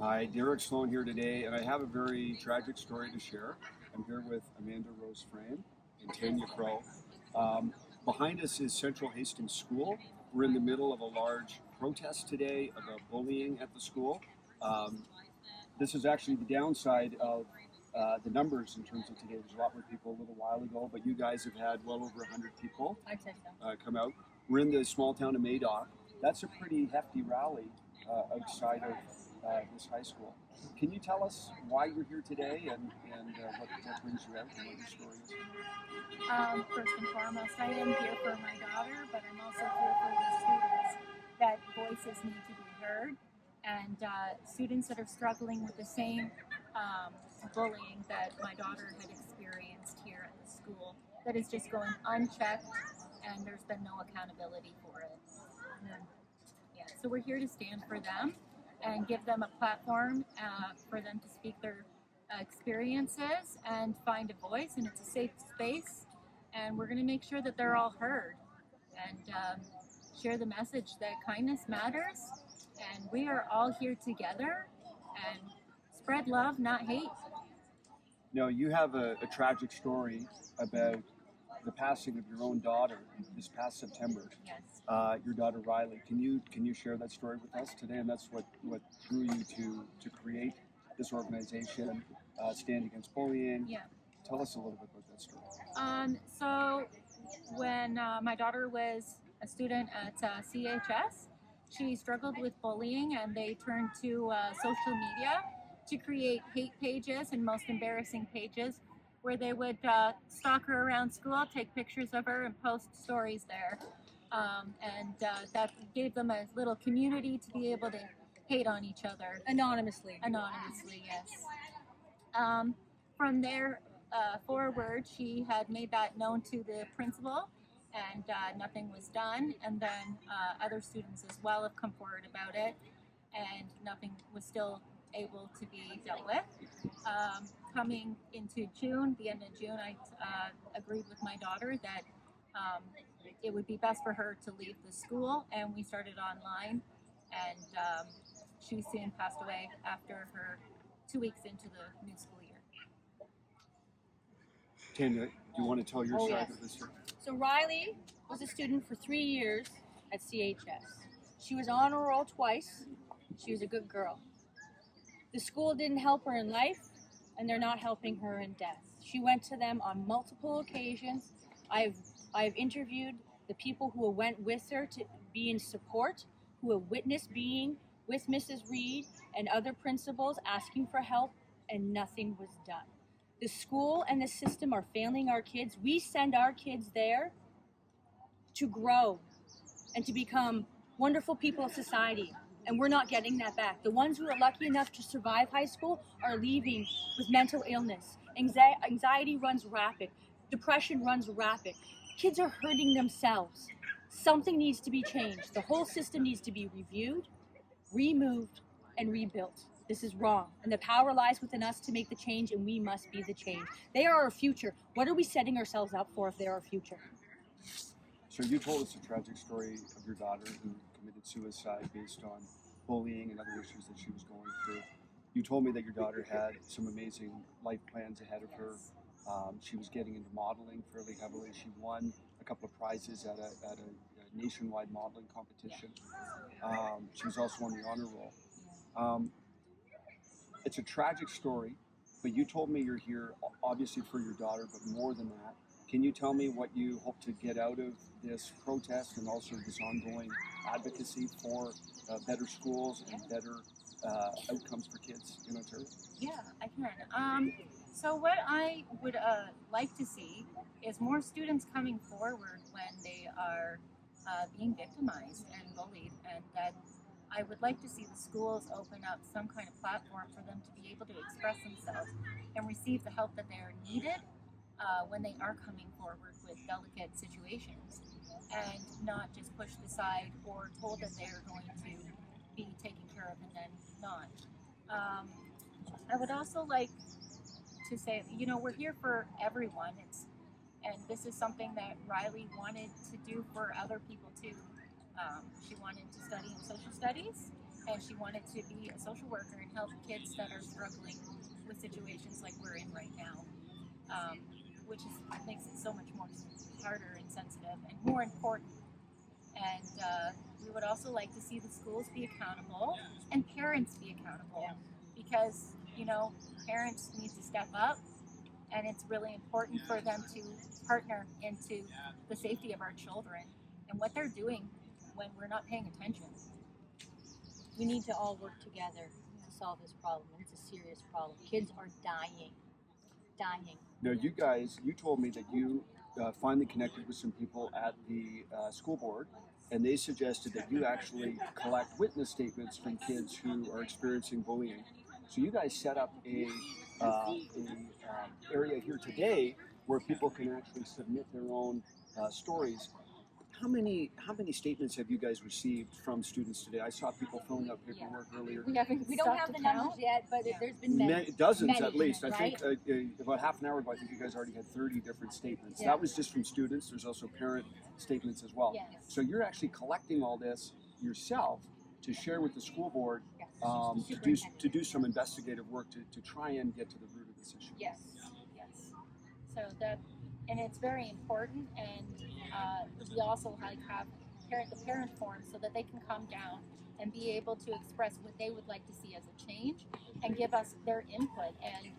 Hi, Derek Sloan here today, and I have a very tragic story to share. I'm here with Amanda Rose Frame and Tanya Crow. Um, Behind us is Central Hastings School. We're in the middle of a large protest today about bullying at the school. Um, this is actually the downside of the numbers in terms of today. There's a lot more people a little while ago, but you guys have had well over 100 people I'd say so. come out. We're in the small town of Madoc. That's a pretty hefty rally outside of this high school. Can you tell us why you're here today and what brings you out and what your story is? First and foremost, I am here for my daughter, but I'm also here for the students that voices need to be heard, and students that are struggling with the same bullying that my daughter had experienced here at the school that is just going unchecked, and there's been no accountability for it. Yeah, so we're here to stand for them and give them a platform for them to speak their experiences and find a voice, and it's a safe space. And we're going to make sure that they're all heard and share the message that kindness matters, and we are all here together and spread love, not hate. Now, you have a tragic story about the passing of your own daughter this past September. Yes. Your daughter Riley. Can you share that story with us today? And that's what drew you to create this organization, Stand Against Bullying. Yeah. Tell us a little bit about that story. So when my daughter was a student at CHS, she struggled with bullying, and they turned to social media to create hate pages and most embarrassing pages where they would stalk her around school, take pictures of her, and post stories there. And that gave them a little community to be able to hate on each other. Anonymously. Anonymously, yes. From there forward, she had made that known to the principal, and nothing was done. And then other students as well have come forward about it, and nothing was still able to be dealt with. Coming into June, the end of June, I agreed with my daughter that it would be best for her to leave the school, and we started online, and she soon passed away after her 2 weeks into the new school year. Tanya, do you want to tell your side yes. of this story? So Riley was a student for 3 years at CHS. She was on a roll twice. She was a good girl. The school didn't help her in life, and they're not helping her in death. She went to them on multiple occasions. I've interviewed the people who went with her to be in support, who have witnessed being with Mrs. Reed and other principals asking for help, and nothing was done. The school and the system are failing our kids. We send our kids there to grow and to become wonderful people of society, and we're not getting that back. The ones who are lucky enough to survive high school are leaving with mental illness. Anxiety runs rapid. Depression runs rapid. Kids are hurting themselves. Something needs to be changed. The whole system needs to be reviewed, removed, and rebuilt. This is wrong, and the power lies within us to make the change, and we must be the change. They are our future. What are we setting ourselves up for if they're our future? So you told us a tragic story of your daughter who committed suicide based on bullying and other issues that she was going through. You told me that your daughter had some amazing life plans ahead of her. She was getting into modeling fairly heavily. She won a couple of prizes at a nationwide modeling competition. She was also on the honor roll. It's a tragic story, but you told me you're here obviously for your daughter, but more than that. Can you tell me what you hope to get out of this protest and also this ongoing advocacy for better schools and better outcomes for kids in Ontario? Yeah, I can. So what I would like to see is more students coming forward when they are being victimized and bullied, and that I would like to see the schools open up some kind of platform for them to be able to express themselves and receive the help that they are needed when they are coming forward with delicate situations, and not just pushed aside or told that they are going to be taken care of and then not. I would also like to say, we're here for everyone. And this is something that Riley wanted to do for other people too. She wanted to study in social studies, and she wanted to be a social worker and help kids that are struggling with situations like we're in right now, which makes it so much more harder and sensitive and more important. And we would also like to see the schools be accountable and parents be accountable, because parents need to step up, and it's really important for them to partner into the safety of our children and what they're doing when we're not paying attention. We need to all work together to solve this problem. It's a serious problem. Kids are dying. Now, you told me that you finally connected with some people at the school board, and they suggested that you actually collect witness statements from kids who are experiencing bullying. So you guys set up a area here today where people can actually submit their own stories. How many statements have you guys received from students today? I saw people filling out paperwork earlier. We don't have the numbers yet, but there's been many. Dozens many, at least. right? I think about half an hour ago, I think you guys already had 30 different statements. Yeah. That was just from students. There's also parent statements as well. Yes. So you're actually collecting all this yourself to share with the school board, to do some investigative work to try and get to the root of this issue. Yes. So and it's very important, and we also have the parent forum so that they can come down and be able to express what they would like to see as a change and give us their input. And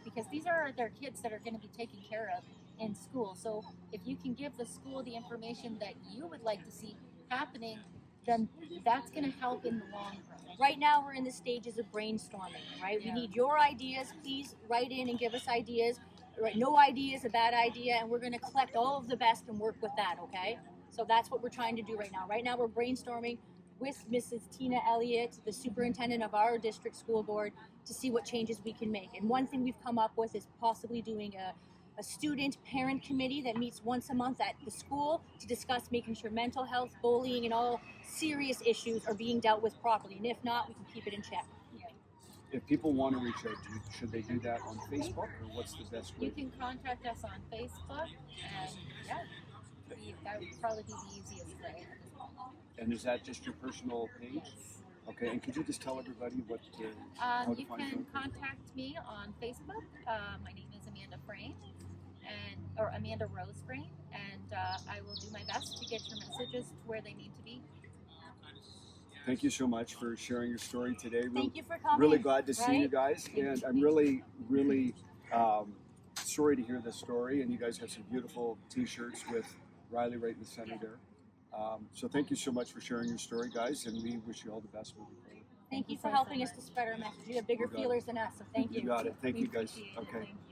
because these are their kids that are going to be taken care of in school, so if you can give the school the information that you would like to see happening, then that's going to help in the long run. Right now, we're in the stages of brainstorming, right? Yeah. We need your ideas. Please write in and give us ideas. Right? No idea is a bad idea, and we're going to collect all of the best and work with that, okay? So that's what we're trying to do right now. Right now, we're brainstorming with Mrs. Tina Elliott, the superintendent of our district school board, to see what changes we can make. And one thing we've come up with is possibly doing a student parent committee that meets once a month at the school to discuss making sure mental health, bullying, and all serious issues are being dealt with properly. And if not, we can keep it in check. If people want to reach out to you, should they do that on Facebook, or what's the best way? You can contact us on Facebook, and that would probably be the easiest way. And is that just your personal page? Okay, and could you just tell everybody what how to you find can you? contact me on Facebook. My name is Amanda Frame, or Amanda Rose Frame, and I will do my best to get your messages to where they need to be. Thank you so much for sharing your story today. Thank you for coming. Really glad to see you Right? guys, and I'm really sorry to hear this story. And you guys have some beautiful T-shirts with Riley right in the center there. So thank you so much for sharing your story, guys, and we wish you all the best moving forward. Thank you for helping us to spread our message. You have bigger You got it. feelers than us, so thank you. You got it. Thank We you, guys. appreciate it. Okay. Thank you.